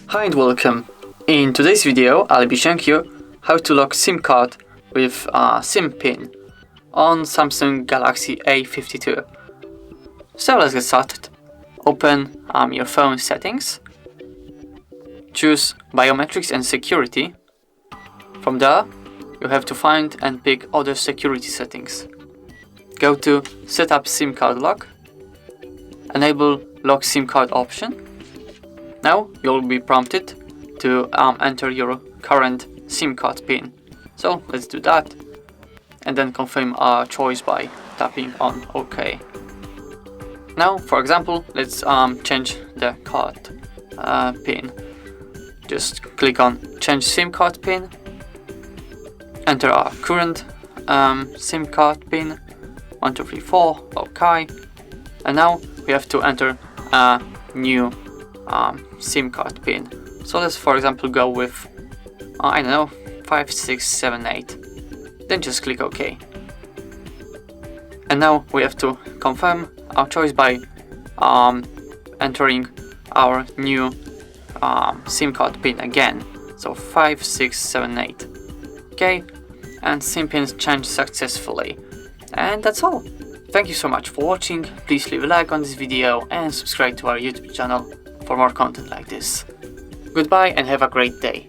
Hi and welcome. In today's video I'll be showing you how to lock SIM card with a SIM pin on Samsung Galaxy A52. So let's get started. Open your phone settings, choose biometrics and security. From there you have to find and pick other security settings. Go to setup SIM card lock, enable lock SIM card option. Now you'll be prompted to enter your current SIM card pin. So let's do that and then confirm our choice by tapping on OK. Now for example, let's change the card pin. Just click on change SIM card pin, enter our current SIM card pin 1234, OK, and now we have to enter a new SIM card pin. So let's for example go with I don't know, 5678. Then just click OK. And now we have to confirm our choice by entering our new SIM card pin again. So 5678. Okay, and SIM pins changed successfully. And that's all. Thank you so much for watching. Please leave a like on this video and subscribe to our YouTube channel for more content like this. Goodbye and have a great day.